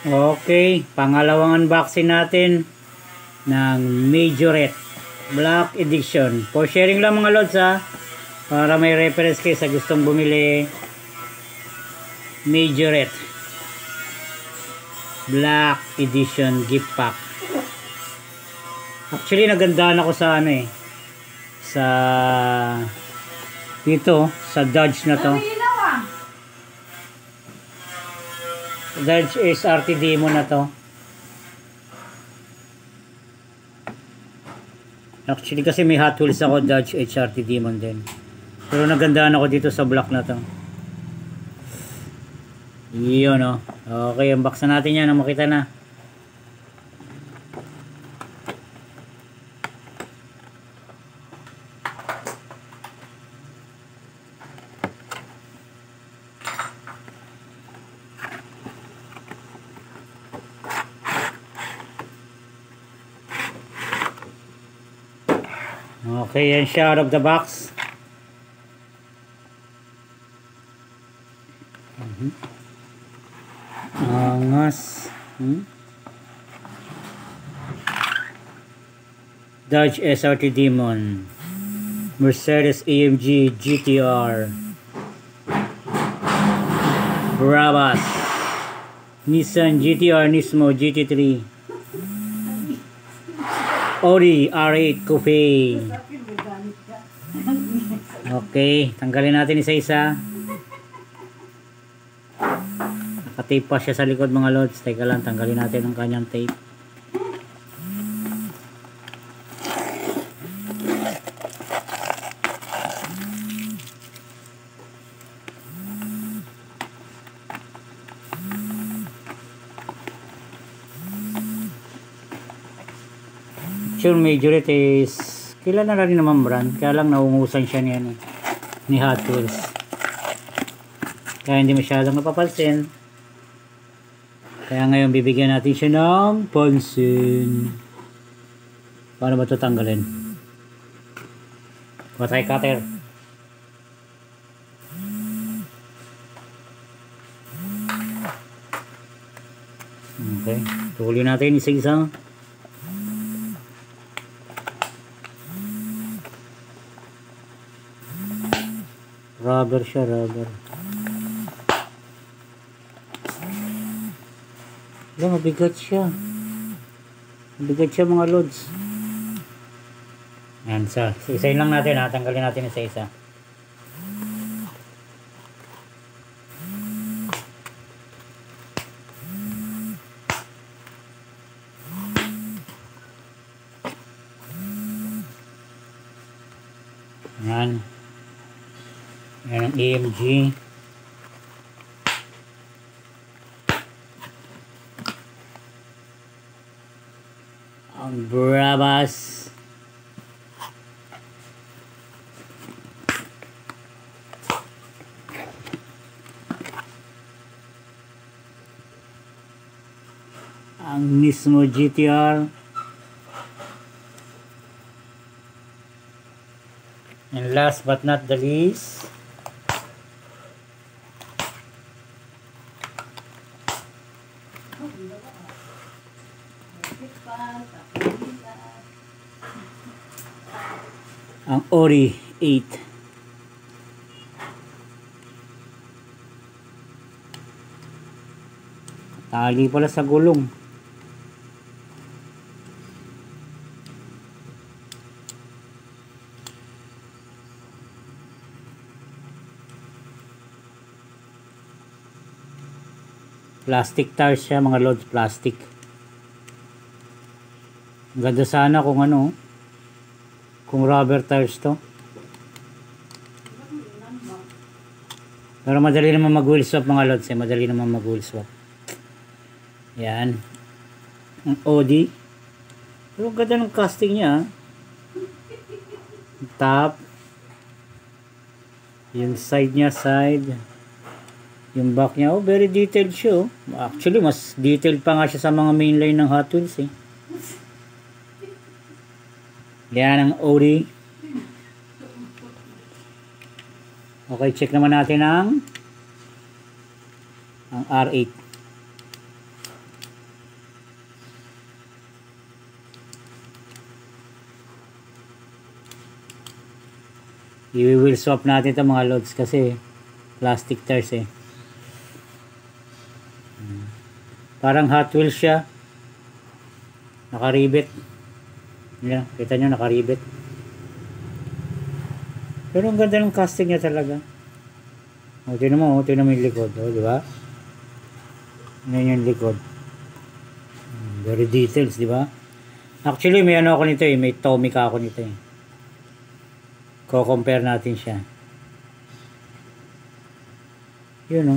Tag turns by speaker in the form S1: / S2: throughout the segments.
S1: Okay, pangalawang unboxing natin ng Majorette Black Edition. For sharing lang mga lods ha, para may reference kayo sa gustong bumili. Majorette Black Edition gift pack. Actually nagandahan ako sa ano sa dito sa Dodge na to. Dodge SRT Demon na to. Actually kasi may Hot Wheels ako Dodge HRT Demon din. Pero nagandahan ako dito sa block na to. Yun o. Okay, unbox na natin yan. Makita na. Okay, yan siya out of the box. Angas. Dodge SRT Demon, Mercedes AMG GTR, Brabus, Nissan GTR Nismo GT3, Audi R8 Coupe. Okay, tanggalin natin isa-isa. Nakatape pa siya sa likod mga lods. Teka lang, tanggalin natin ang kanyang tape. Sure, Majorette is kilala na rin naman brand, kaya lang naungusan siya ni Hot Wheels, kaya hindi masyadong napapansin. Kaya ngayon bibigyan natin siya ng pansin. Paano ba ito tanggalin? Patay cutter. Okay, tuloy natin isa-isa. Rubber siya, rubber. Mabigat siya. Mabigat siya mga lods. Yan, isa-isayin lang natin ha. Tanggalin natin isa-isa. Yan. Yan ang AMG. Ang Brabus. Ang Nismo GTR. And last but not the least, ang Audi 8. Tali pala sa gulong. Plastic tires siya mga lods, plastic. Ganda sana kung kung rubber tires to. Pero madali naman mag-wheel swap mga lods madali naman mag-wheel swap. Yan. Ang Audi. Pero ganda ng casting niya. Top. Yung side niya, side. Yung back niya, very detailed siya. Actually, mas detailed pa nga siya sa mga mainline ng Hot Wheels Yan ang Audi. Okay, check naman natin ang R8. I-wheel swap natin ito mga lods kasi plastic tires eh. Parang Hot Wheels siya. Nakaribet. Yan, kita nyo nakaribet. Pero ang ganda ng casting niya talaga. O, tingnan mo yung likod. O, di ba? Yan yung likod. Very details, di ba? Actually, may ano ako nito eh. May Tomica ako nito eh. Ko-compare natin siya. Yun o.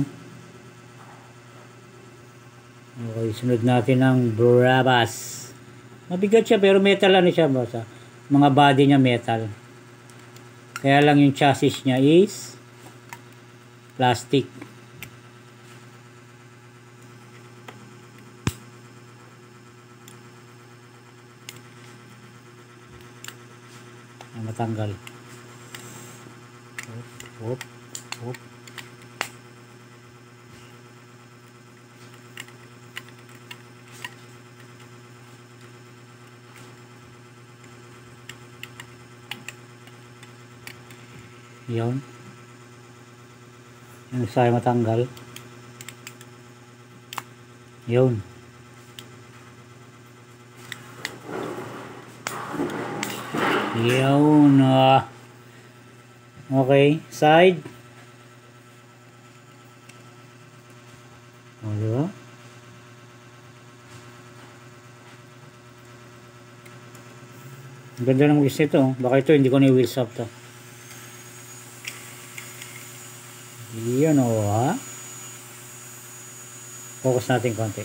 S1: Okay, sunod natin ang Brabus. Mabigat siya pero metal ano siya. Basta. Mga body niya metal. Kaya lang yung chassis niya is plastic. Matanggal. Hop, hop. Yun. Yung isa ay matanggal. Yun. Yun. Okay. Side. O, diba? Ang ganda ng wheels nito. Baka ito hindi ko na-wheels up to. Yan o ha. Focus natin konti.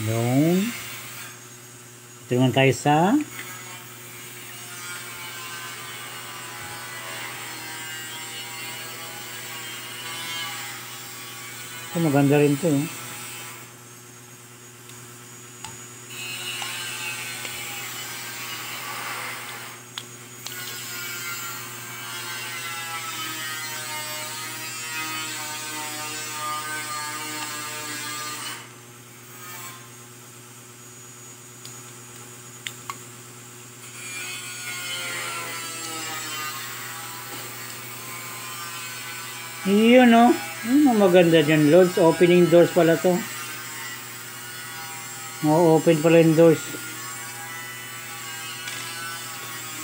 S1: Yun. Ito naman tayo sa ito maganda rin ito eh. Yun o. Yun ang maganda dyan, Lods. Opening doors pala to. Open pala yung doors.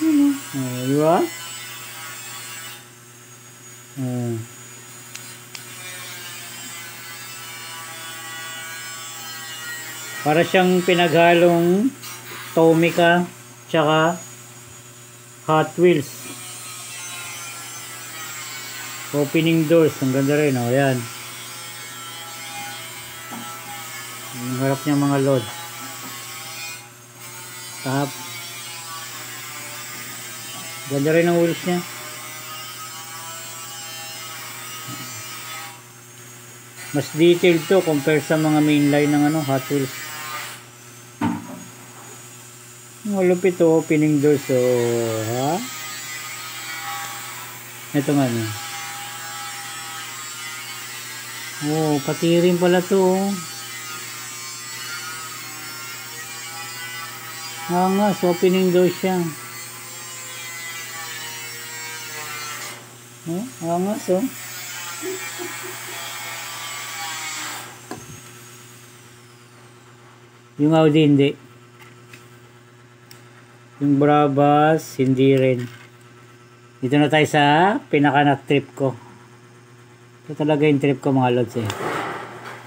S1: Yun o. Diba? Para siyang pinaghalong Tomica tsaka Hot Wheels. Opening doors, ang ganda rin, o yan. Ang harap niya mga lods. Top. Ganda rin ang wheels niya. Mas detailed to compare sa mga mainline ng ano, Hot Wheels. Malupit to, opening doors, so ha? Ito nga niya. Oh, pati rin pala to. Angas, opening door siya. Oh, angas oh. Yung Audi hindi. Yung Brabus hindi rin. Dito na tayo sa pinaka na trip ko. Ito talaga yung trip ko mga lods eh.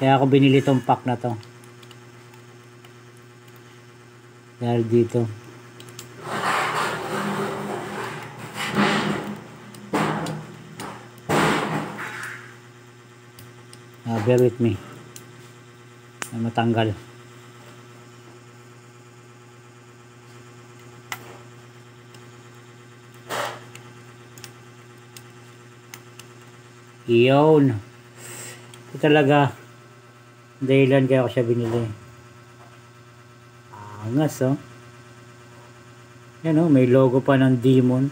S1: Kaya ako binili tong pack na to. Dahil dito. Bear with me. Matanggal. Iyon. Ito talaga dahilan kaya ako siya binili. Angas oh. Yan oh, may logo pa ng Demon.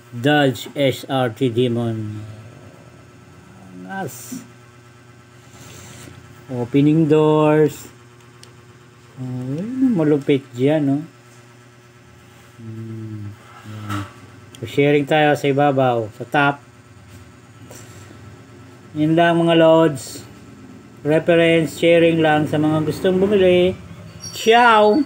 S1: Dodge SRT Demon. Angas. Opening doors. Oh, malupit dyan, no? Yan. So, sharing tayo sa ibabaw, sa top. Yun lang mga lods. Reference sharing lang sa mga gustong bumili. Ciao!